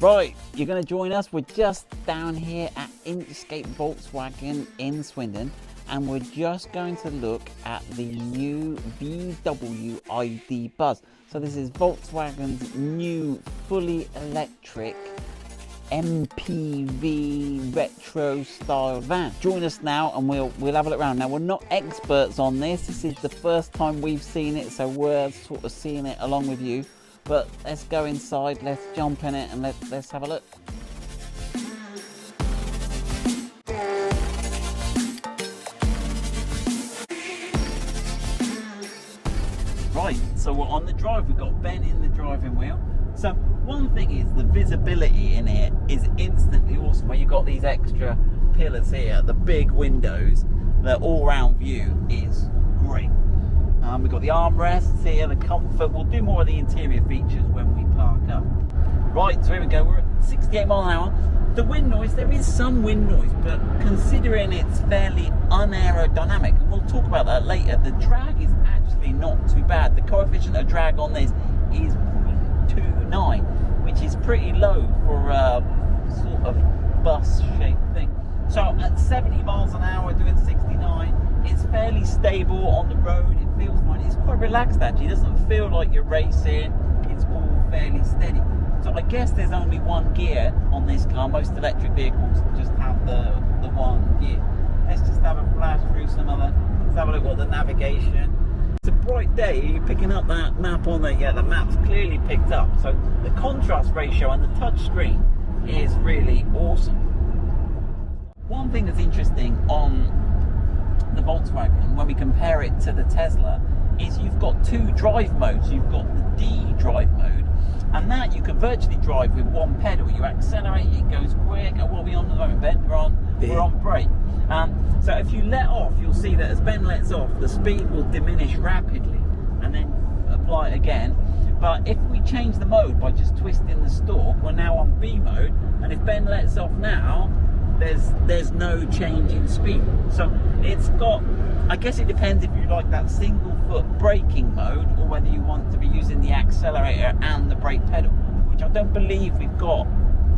Right, you're going to join us. We're just down here at Inchcape Volkswagen in Swindon, and we're just going to look at the new VW ID Buzz. So this is Volkswagen's new fully electric MPV retro style van. Join us now and we'll have a look around. Now, we're not experts on this. This is the first time we've seen it, so we're sort of seeing it along with you. But let's go inside, let's jump in it, and let's have a look. Right, so we're on the drive. We've got Ben in the driving wheel. So one thing is the visibility in it is instantly awesome, where you've got these extra pillars here, the big windows, the all-round view is great. We've got the armrests here, the comfort. We'll do more of the interior features when we park up. Right, so here we go. We're at 68 miles an hour. The wind noise, there is some wind noise, but considering it's fairly unaerodynamic, and we'll talk about that later, the drag is actually not too bad. The coefficient of drag on this is 0.29, which is pretty low for a sort of bus-shaped thing. So at 70 miles an hour, doing 69, it's fairly stable on the road. It feels fine. It's quite relaxed actually. It doesn't feel like you're racing. It's all fairly steady. So I guess there's only one gear on this car. Most electric vehicles just have the one gear. Let's just have a flash through some other. Let's have a look at the navigation. It's a bright day. You're picking up that map on there. Yeah, the map's clearly picked up. So the contrast ratio and the touch screen is really awesome. One thing that's interesting on the Volkswagen, when we compare it to the Tesla, is you've got two drive modes. You've got the D drive mode, and that you can virtually drive with one pedal. You accelerate, it goes quick. And what are we on at the moment, Ben? We're on brake. So if you let off, you'll see that as Ben lets off, the speed will diminish rapidly, and then apply it again. But if we change the mode by just twisting the stalk, we're now on B mode, and if Ben lets off now, there's no change in speed. So it's got, I guess it depends if you like that single foot braking mode or whether you want to be using the accelerator and the brake pedal, which I don't believe we've got,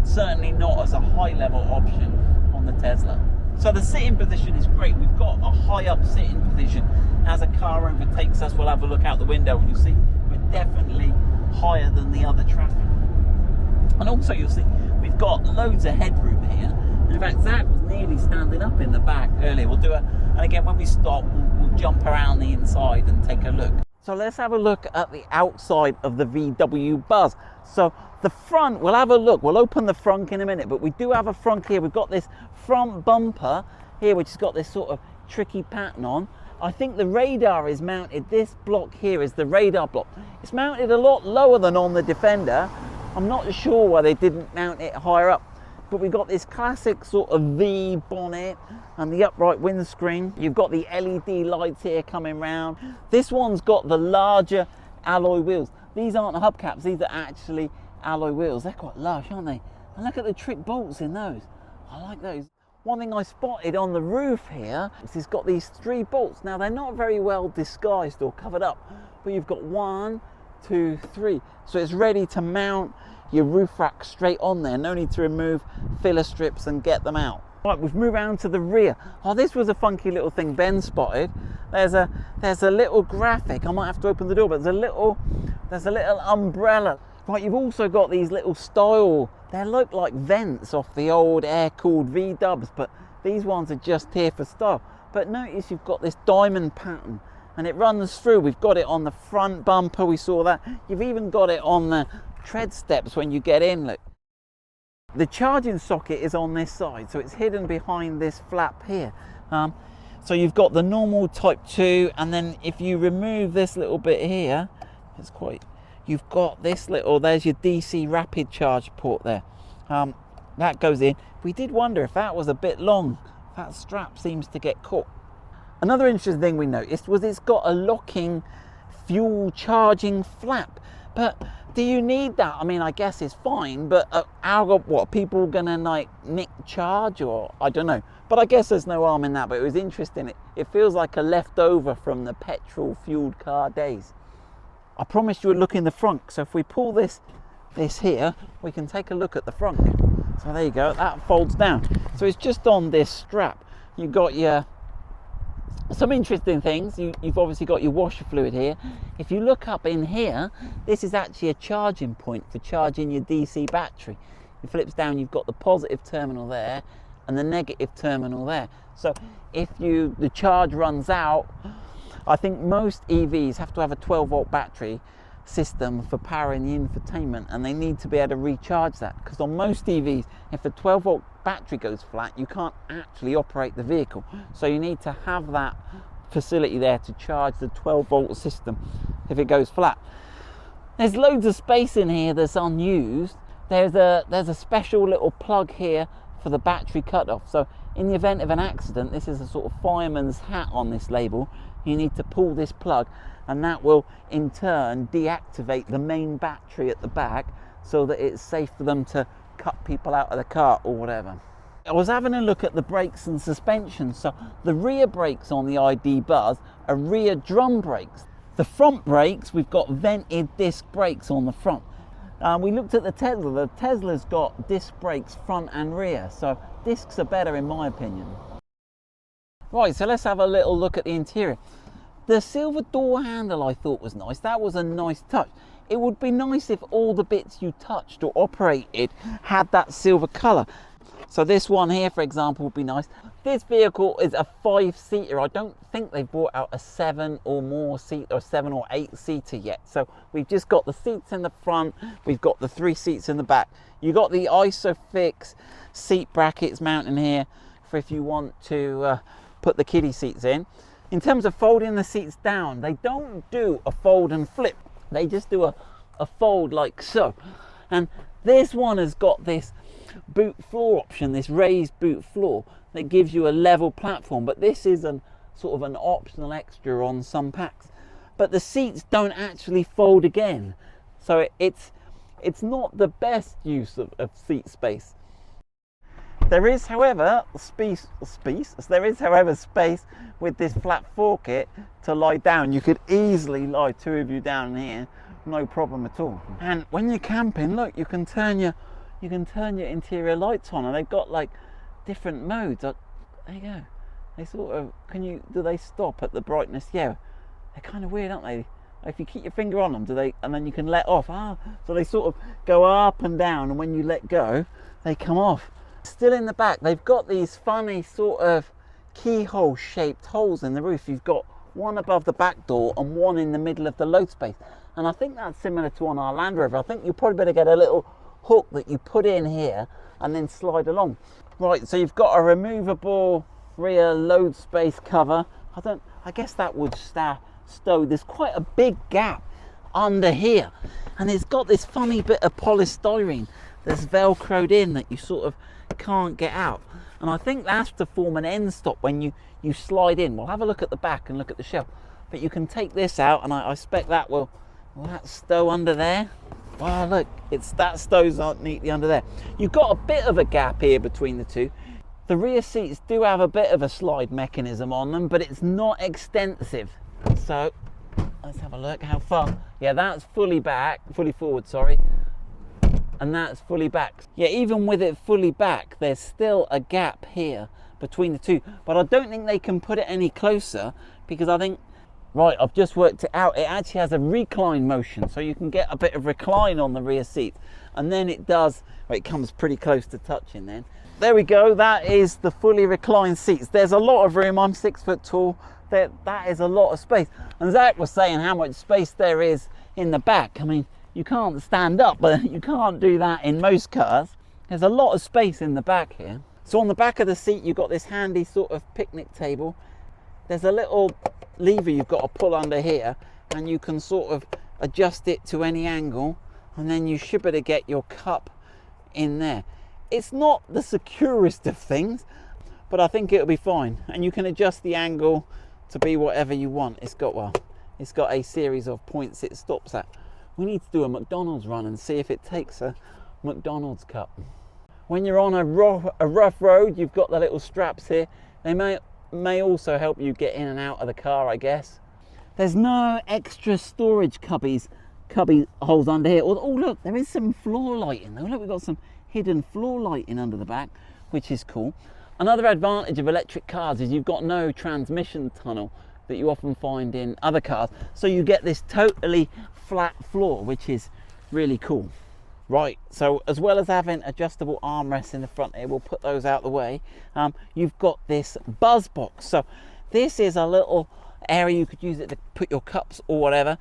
certainly not as a high level option on the Tesla. So the sitting position is great. We've got a high up sitting position. As a car overtakes us, we'll have a look out the window and you'll see we're definitely higher than the other traffic. And also you'll see we've got loads of headroom here. In fact, Zach was nearly standing up in the back earlier. And again, when we stop, we'll jump around the inside and take a look. So let's have a look at the outside of the VW Buzz. So the front, we'll have a look. We'll open the front in a minute, but we do have a front here. We've got this front bumper here, which has got this sort of tricky pattern on. I think the radar is mounted, this block here is the radar block. It's mounted a lot lower than on the Defender. I'm not sure why they didn't mount it higher up. But we've got this classic sort of V bonnet and the upright windscreen. You've got the LED lights here coming round. This one's got the larger alloy wheels. These aren't hubcaps, these are actually alloy wheels. They're quite lush, aren't they? And look at the trick bolts in those. I like those. One thing I spotted on the roof here is it's got these 3 bolts. Now they're not very well disguised or covered up, but you've got 1, 2, 3. So it's ready to mount your roof rack straight on there. No need to remove filler strips and get them out. Right, we've moved around to the rear. Oh, this was a funky little thing Ben spotted. There's a little graphic. I might have to open the door, but there's a little umbrella. Right, you've also got these little style, they look like vents off the old air-cooled V-dubs, but these ones are just here for style. But notice you've got this diamond pattern and it runs through. We've got it on the front bumper, we saw that. You've even got it on the tread steps when you get in. Look, the charging socket is on this side, so it's hidden behind this flap here. So you've got the normal type 2, and then if you remove this little bit here, you've got this little, there's your DC rapid charge port there. That goes in. We did wonder if that was a bit long. That strap seems to get caught. Another interesting thing we noticed was it's got a locking fuel charging flap. But do you need that? I mean, I guess it's fine, but what, people gonna like nick charge, or I don't know. But I guess there's no harm in that. But it was interesting. It feels like a leftover from the petrol fueled car days. I promised you would look in the front. So if we pull this this here, we can take a look at the front. So there you go, that folds down. So it's just on this strap. You've got your, some interesting things. You've obviously got your washer fluid here. If you look up in here, this is actually a charging point for charging your DC battery. It flips down, you've got the positive terminal there and the negative terminal there. So if the charge runs out, I think most EVs have to have a 12-volt battery system for powering the infotainment, and they need to be able to recharge that, because on most EVs, if a 12-volt battery goes flat, you can't actually operate the vehicle. So you need to have that facility there to charge the 12-volt system if it goes flat. There's loads of space in here that's unused. There's a special little plug here for the battery cutoff. So in the event of an accident, this is a sort of fireman's hat on this label. You need to pull this plug, and that will in turn deactivate the main battery at the back so that it's safe for them to cut people out of the car or whatever. I was having a look at the brakes and suspension. So the rear brakes on the ID Buzz are rear drum brakes. The front brakes, we've got vented disc brakes on the front. We looked at the Tesla. The Tesla's got disc brakes front and rear, so discs are better in my opinion. Right, so let's have a little look at the interior. The silver door handle I thought was nice. That was a nice touch. It would be nice if all the bits you touched or operated had that silver colour. So this one here, for example, would be nice. This vehicle is a 5-seater. I don't think they've brought out a 7 or more seat or 7 or 8-seater yet. So we've just got the seats in the front. We've got the 3 seats in the back. You've got the ISOFIX seat brackets mounting here for if you want to put the kiddie seats in. In terms of folding the seats down, they don't do a fold and flip. They just do a fold like so. And this one has got this boot floor option, this raised boot floor that gives you a level platform, but this is sort of an optional extra on some packs. But the seats don't actually fold again, so it's not the best use of seat space. There is, however, space with this flat forkit to lie down. You could easily lie 2 of you down here, no problem at all. And when you're camping, look, you can turn your interior lights on, and they've got like different modes. There you go. They sort of, do they stop at the brightness? Yeah, they're kind of weird, aren't they? If you keep your finger on them, and then you can let off. So they sort of go up and down, and when you let go, they come off. Still in the back, they've got these funny sort of keyhole shaped holes in the roof. You've got one above the back door and one in the middle of the load space. And I think that's similar to on our Land Rover. I think you probably better get a little hook that you put in here and then slide along. Right, so you've got a removable rear load space cover. I guess that would stow. There's quite a big gap under here, and it's got this funny bit of polystyrene that's velcroed in that you sort of can't get out, and I think that's to form an end stop when you slide in. We'll have a look at the back and look at the shell, but you can take this out, and I expect that will that stow under there. Wow, look, that stows neatly under there. You've got a bit of a gap here between the two. The rear seats do have a bit of a slide mechanism on them, but it's not extensive. So let's have a look how far. Yeah, that's fully forward, sorry. And that's fully back. Yeah, even with it fully back, there's still a gap here between the two. But I don't think they can put it any closer, because I think, right, I've just worked it out. It actually has a recline motion, so you can get a bit of recline on the rear seat. And then it does, well, it comes pretty close to touching then. There we go, that is the fully reclined seats. There's a lot of room, I'm 6 foot tall. That is a lot of space. And Zach was saying how much space there is in the back. I mean, you can't stand up, but you can't do that in most cars. There's a lot of space in the back here. So on the back of the seat, you've got this handy sort of picnic table. There's a little lever you've got to pull under here, and you can sort of adjust it to any angle, and then you should be able to get your cup in there. It's not the securest of things, but I think it'll be fine. And you can adjust the angle to be whatever you want. It's got a series of points it stops at. We need to do a McDonald's run and see if it takes a McDonald's cup. When you're on a rough road, you've got the little straps here. They may also help you get in and out of the car, I guess. There's no extra storage cubbies cubby holes under here. Oh look, there is some floor lighting though. Look, we've got some hidden floor lighting under the back, which is cool. Another advantage of electric cars is you've got no transmission tunnel that you often find in other cars. So you get this totally flat floor, which is really cool. Right, so as well as having adjustable armrests in the front here, we'll put those out the way. You've got this buzz box. So this is a little area you could use it to put your cups or whatever.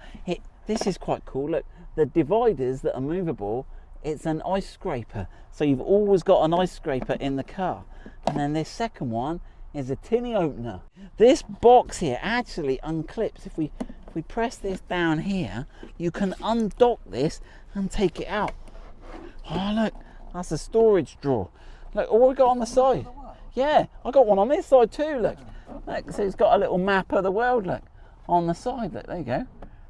This is quite cool. Look, the dividers that are movable, it's an ice scraper. So you've always got an ice scraper in the car. And then this second one is a tinny opener. This box here actually unclips. If we press this down here, you can undock this and take it out. Oh look, that's a storage drawer. Look, what we got on the side. Yeah, I got one on this side too, look. Look, so it's got a little map of the world, look, on the side. Look, there you go.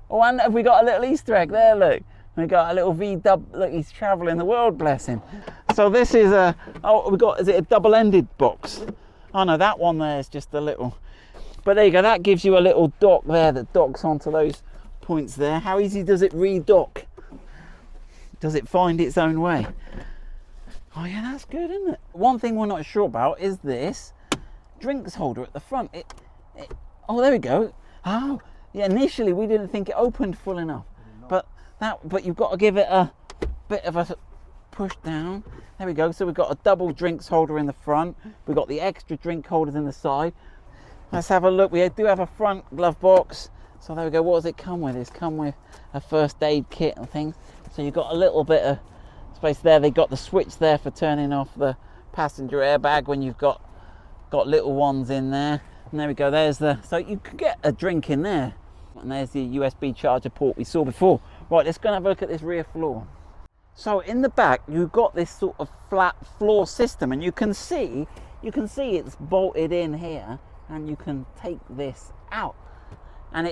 Oh, and have we got a little Easter egg there, look. We got a little V-dub, look, he's travelling the world, bless him. So this is a, is it a double-ended box? Oh no, that one there is just a little, but there you go, that gives you a little dock there that docks onto those points there. How easy does it re-dock? Does it find its own way? Oh yeah, that's good, isn't it? One thing we're not sure about is this drinks holder at the front. Oh, there we go. Oh, yeah, initially we didn't think it opened full enough, but you've got to give it a bit of a push down. There we go. So we've got a double drinks holder in the front. We've got the extra drink holders in the side. Let's have a look. We do have a front glove box. So there we go. What does it come with? It's come with a first aid kit and things. So you've got a little bit of space there. They got the switch there for turning off the passenger airbag when you've got little ones in there. And there we go. There's so you can get a drink in there. And there's the USB charger port we saw before. Right, let's go and have a look at this rear floor. So in the back, you've got this sort of flat floor system, and you can see it's bolted in here, and you can take this out. And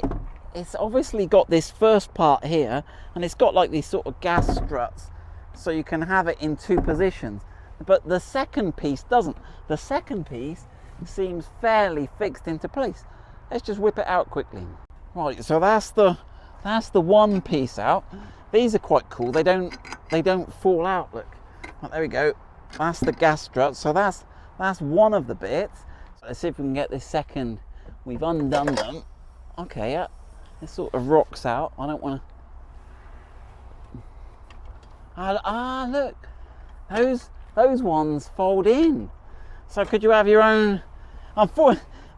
it's obviously got this first part here, and it's got like these sort of gas struts, so you can have it in two positions. But the second piece doesn't. The second piece seems fairly fixed into place. Let's just whip it out quickly. Right, so that's the one piece out. These are quite cool. They don't fall out. Look, right, there we go. That's the gas strut. So that's one of the bits. So let's see if we can get this second. We've undone them. Okay, yeah. This sort of rocks out. I don't want to. Look, those ones fold in. So could you have your own?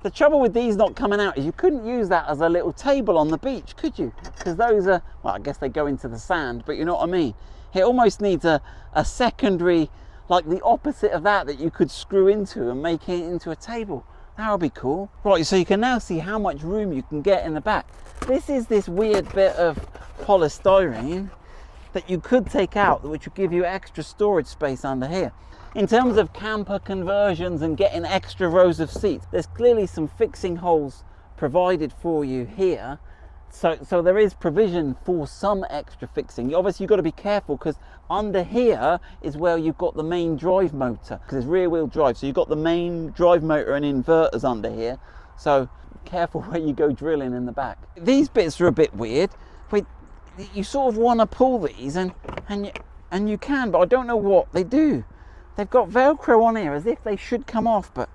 The trouble with these not coming out is you couldn't use that as a little table on the beach, could you? Because those are, well, I guess they go into the sand, but you know what I mean? It almost needs a secondary, like the opposite of that you could screw into and make it into a table. That would be cool. Right, so you can now see how much room you can get in the back. This is this weird bit of polystyrene that you could take out, which would give you extra storage space under here. In terms of camper conversions and getting extra rows of seats, there's clearly some fixing holes provided for you here. So there is provision for some extra fixing. Obviously you've got to be careful, because under here is where you've got the main drive motor, because it's rear wheel drive. So you've got the main drive motor and inverters under here. So careful where you go drilling in the back. These bits are a bit weird. You sort of want to pull these and you can, but I don't know what they do. They've got Velcro on here as if they should come off, but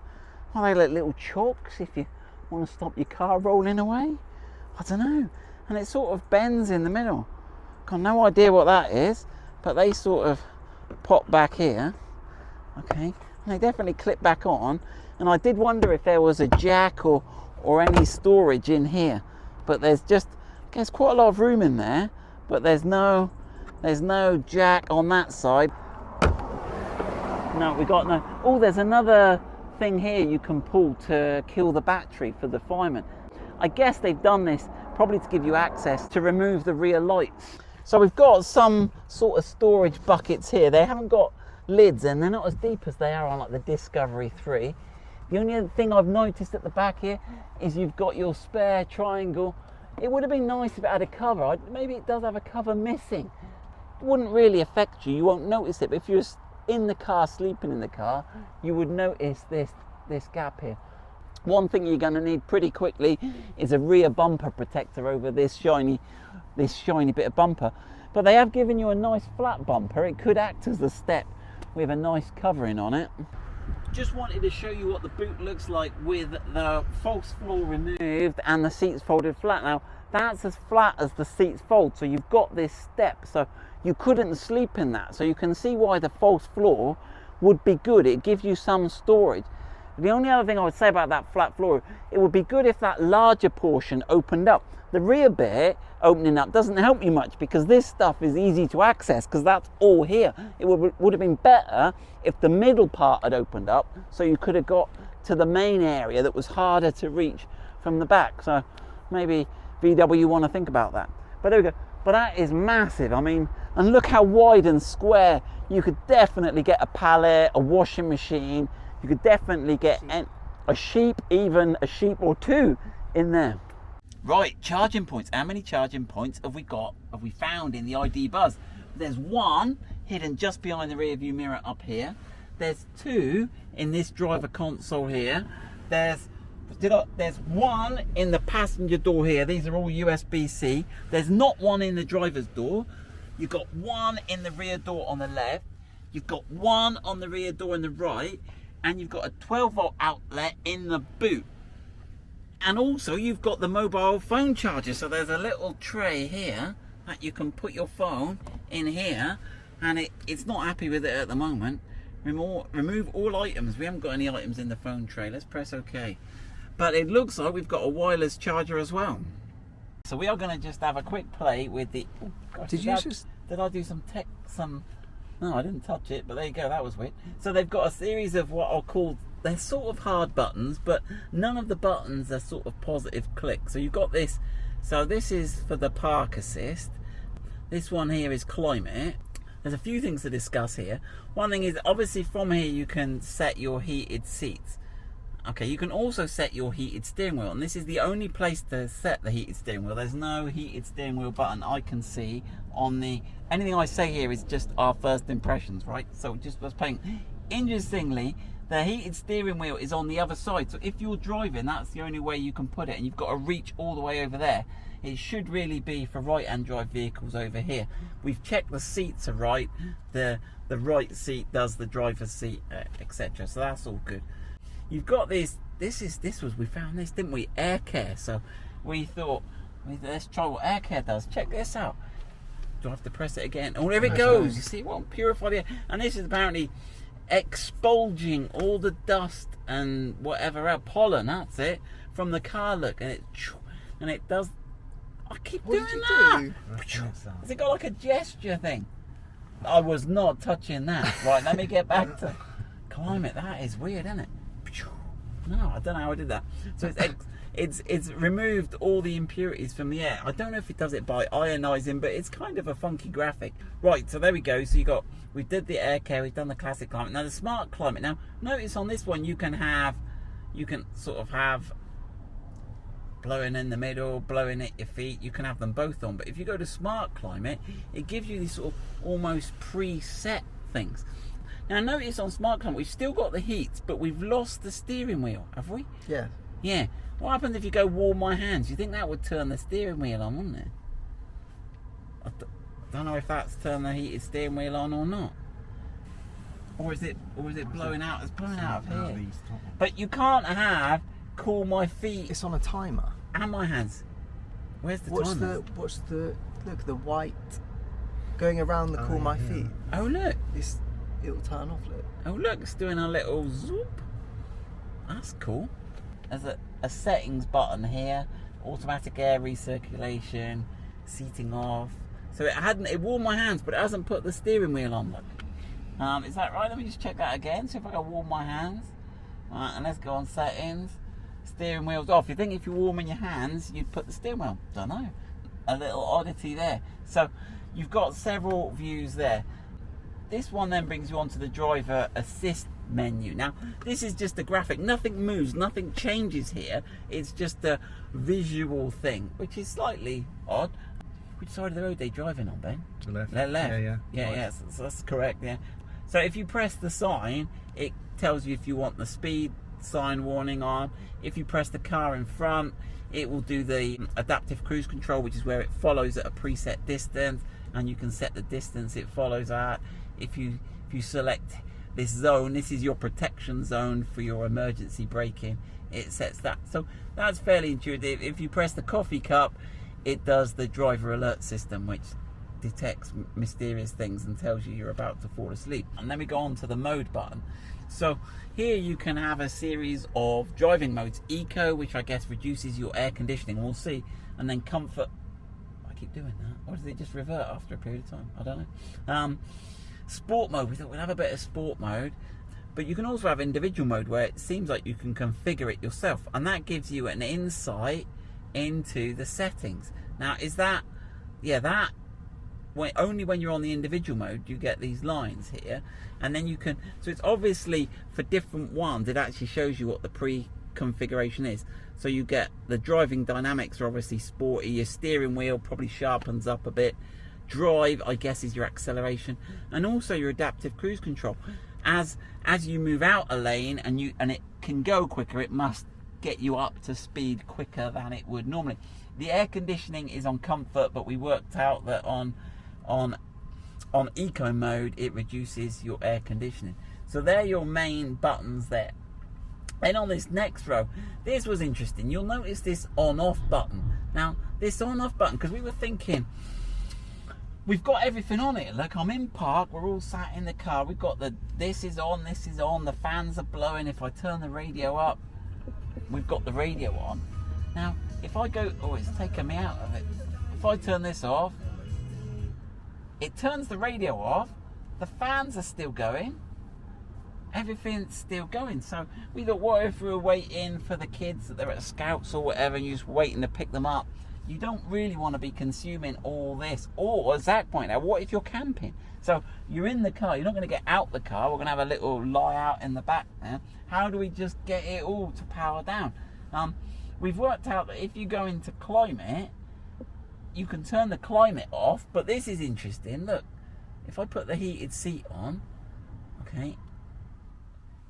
are they like little chocks if you want to stop your car rolling away? I don't know. And it sort of bends in the middle. Got no idea what that is, but they sort of pop back here. Okay, and they definitely clip back on. And I did wonder if there was a jack or any storage in here, but there's quite a lot of room in there, but there's no jack on that side. No, we got no. Oh, there's another thing here you can pull to kill the battery for the fireman. I guess they've done this probably to give you access to remove the rear lights. So we've got some sort of storage buckets here. They haven't got lids, and they're not as deep as they are on like the Discovery 3. The only other thing I've noticed at the back here is you've got your spare triangle. It would have been nice if it had a cover. Maybe it does have a cover missing. It wouldn't really affect you. You won't notice it. But if you're in the car, sleeping in the car, you would notice this gap here. One thing you're going to need pretty quickly is a rear bumper protector over this shiny bit of bumper. But they have given you a nice flat bumper. It could act as a step with a nice covering on it. Just wanted to show you what the boot looks like with the false floor removed and the seats folded flat. Now that's as flat as the seats fold, so you've got this step, so you couldn't sleep in that. So you can see why the false floor would be good. It gives you some storage. The only other thing I would say about that flat floor, it would be good if that larger portion opened up. The rear bit opening up doesn't help you much because this stuff is easy to access because that's all here. It would have been better if the middle part had opened up so you could have got to the main area that was harder to reach from the back. So maybe VW want to think about that. But there we go. But that is massive. I mean, and look how wide and square. You could definitely get a pallet, a washing machine. You could definitely get a sheep, even a sheep or two in there. Right, charging points. How many charging points have we found in the ID Buzz? There's one hidden just behind the rear view mirror up here. There's two in this driver console here. There's one in the passenger door here. These are all USB-C. There's not one in the driver's door. You've got one in the rear door on the left. You've got one on the rear door on the right. And you've got a 12-volt outlet in the boot. And also you've got the mobile phone charger. So there's a little tray here that you can put your phone in here. And it's not happy with it at the moment. Remove all items. We haven't got any items in the phone tray. Let's press OK. But it looks like we've got a wireless charger as well. So we are going to just have a quick play with the... Oh gosh, did I do some... No, I didn't touch it, but there you go, that was weird. So they've got a series of what I'll call, they're sort of hard buttons, but none of the buttons are sort of positive click. So you've got this, so this is for the park assist. This one here is climate. There's a few things to discuss here. One thing is, obviously from here you can set your heated seats. Okay, you can also set your heated steering wheel, and this is the only place to set the heated steering wheel. There's no heated steering wheel button I can see on the... Anything I say here is just our first impressions, right? So just was playing. Interestingly, the heated steering wheel is on the other side, so if you're driving, that's the only way you can put it, and you've got to reach all the way over there. It should really be for right-hand drive vehicles over here. We've checked the seats are right. The right seat does the driver's seat, etc. So that's all good. You've got this. We found this, didn't we? Air care. So we thought, let's try what air care does. Check this out. Do I have to press it again? Oh, there it goes. You see what? Purify the air. And this is apparently expulging all the dust and whatever else, pollen. That's it, from the car. Look, and it does. I keep doing that. Has it got like a gesture thing? I was not touching that. Right, let me get back to climate. That is weird, isn't it? No, I don't know how I did that. So it's removed all the impurities from the air. I don't know if it does it by ionizing, but it's kind of a funky graphic. Right, so there we go. So we did the air care, we've done the classic climate. Now the smart climate. Now notice on this one you can sort of have blowing in the middle, blowing at your feet. You can have them both on. But if you go to smart climate, it gives you these sort of almost preset things. Now notice on smart climate we've still got the heat, but we've lost the steering wheel, have we? Yeah. Yeah. What happens if you go warm my hands? You think that would turn the steering wheel on, wouldn't it? I don't know if that's turned the heated steering wheel on or not. Or is it blowing out? It's blowing out of here. But you can't have cool my feet. It's on a timer. And my hands. Where's the timer? Look, the white going around the cool my feet. Oh look. It'll turn off, look. Oh look, it's doing a little zoop. That's cool. There's a settings button here, automatic air recirculation, seating off. So it warmed my hands, but it hasn't put the steering wheel on. Look, is that right? Let me just check that again. See if I can warm my hands. Right, and let's go on settings. Steering wheel's off. You think if you're warming your hands, you'd put the steering wheel? Don't know. A little oddity there. So you've got several views there. This one then brings you onto the driver assist menu. Now this is just a graphic, nothing moves, nothing changes here. It's just a visual thing, which is slightly odd. Which side of the road are they driving on, Ben? To the left. Left. Yeah. Yes, so that's correct. Yeah. So if you press the sign, it tells you if you want the speed sign warning on. If you press the car in front, it will do the adaptive cruise control, which is where it follows at a preset distance, and you can set the distance it follows at. If you select this zone, this is your protection zone for your emergency braking, it sets that. So that's fairly intuitive. If you press the coffee cup, it does the driver alert system, which detects mysterious things and tells you you're about to fall asleep. And then we go on to the mode button. So here you can have a series of driving modes. Eco, which I guess reduces your air conditioning, we'll see, and then comfort. I keep doing that, or does it just revert after a period of time? I don't know. Sport mode, we thought we'd have a bit of sport mode, but you can also have individual mode where it seems like you can configure it yourself, and that gives you an insight into the settings. Now, is that, yeah, that only when you're on the individual mode you get these lines here, and then you can, so it's obviously for different ones it actually shows you what the pre-configuration is. So you get the driving dynamics are obviously sporty, your steering wheel probably sharpens up a bit, drive I guess is your acceleration, and also your adaptive cruise control. As you move out a lane and it can go quicker, it must get you up to speed quicker than it would normally. The air conditioning is on comfort, but we worked out that on eco mode it reduces your air conditioning. So they're your main buttons there. Then on this next row, this was interesting. You'll notice this on-off button. Now this on-off button, because we were thinking we've got everything on it. Look, I'm in park, we're all sat in the car, we've got this is on, the fans are blowing. If I turn the radio up, we've got the radio on. Now if I go, oh, it's taken me out of it. If I turn this off, it turns the radio off, the fans are still going, everything's still going. So we thought, what if we were waiting for the kids that they're at Scouts or whatever, and you're just waiting to pick them up? You don't really want to be consuming all this. Or, as Zach pointed out, what if you're camping? So you're in the car, you're not going to get out the car, we're going to have a little lie out in the back there. How do we just get it all to power down? We've worked out that if you go into climate, you can turn the climate off, but this is interesting. Look, if I put the heated seat on, okay,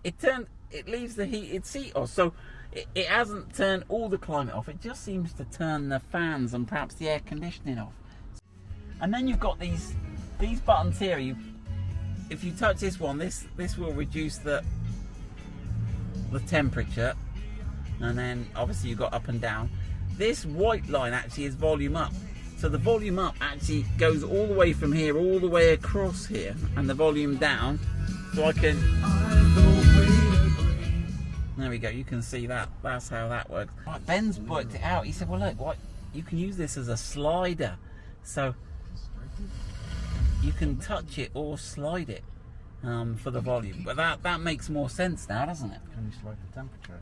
it leaves the heated seat off. So it hasn't turned all the climate off, it just seems to turn the fans and perhaps the air conditioning off. And then you've got these buttons here. If you touch this one, this will reduce the temperature, and then obviously you've got up and down. This white line actually is volume up, so the volume up actually goes all the way from here all the way across here, and the volume down, so I can, there we go, you can see that. That's how that works. Right, Ben's worked it out. He said, well look, what, you can use this as a slider, so you can touch it or slide it for the volume. But that makes more sense now, doesn't it? Can you slide the temperature?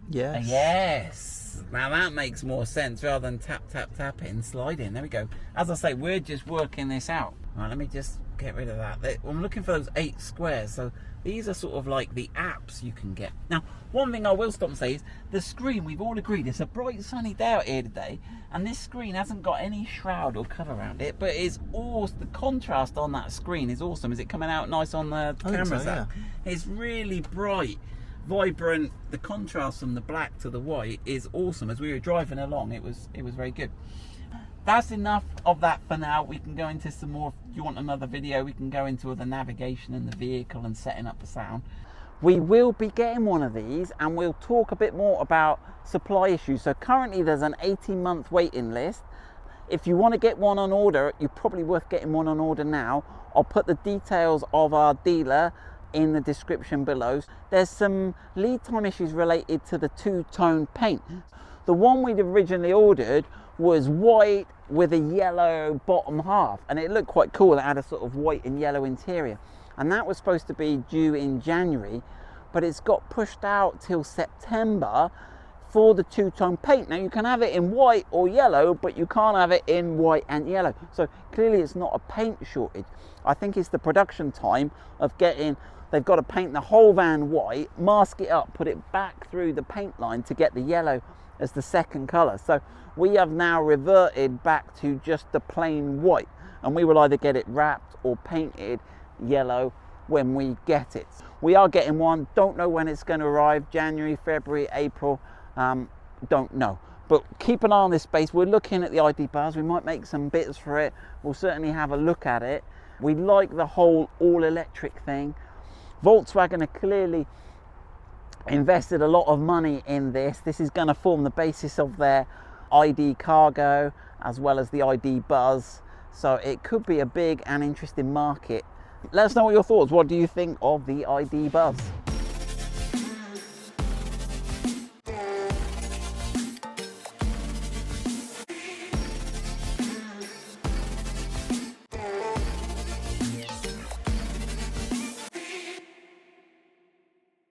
Yes. Yes. Now that makes more sense rather than tap in, slide in. There we go. As I say, we're just working this out. All right, let me just get rid of that. I'm looking for those 8 squares. So these are sort of like the apps you can get. Now, one thing I will stop and say is the screen, we've all agreed it's a bright sunny day out here today, and this screen hasn't got any shroud or cover around it, but it's awesome. The contrast on that screen is awesome. Is it coming out nice on the cameras? So, yeah. It's really bright, vibrant. The contrast from the black to the white is awesome. As we were driving along, it was very good. That's enough of that for now. We can go into some more. If you want another video, we can go into the navigation in the vehicle and setting up the sound. We will be getting one of these, and we'll talk a bit more about supply issues. So currently there's an 18-month waiting list. If you want to get one on order, you're probably worth getting one on order now. I'll put the details of our dealer in the description below. There's some lead time issues related to the two-tone paint. The one we'd originally ordered was white with a yellow bottom half, and it looked quite cool. It had a sort of white and yellow interior, and that was supposed to be due in January, but it's got pushed out till September for the two-tone paint. Now you can have it in white or yellow, but you can't have it in white and yellow. So clearly it's not a paint shortage. I think it's the production time of getting, they've got to paint the whole van white, mask it up, put it back through the paint line to get the yellow as the second colour. So we have now reverted back to just the plain white, and we will either get it wrapped or painted yellow when we get it. We are getting one, don't know when it's going to arrive, January, February, April, don't know. But keep an eye on this space. We're looking at the ID Buzz. We might make some bits for it. We'll certainly have a look at it. We like the whole all-electric thing. Volkswagen are clearly invested a lot of money in this. This is going to form the basis of their ID Cargo as well as the ID Buzz. So it could be a big and interesting market. Let us know what your thoughts. What do you think of the ID Buzz?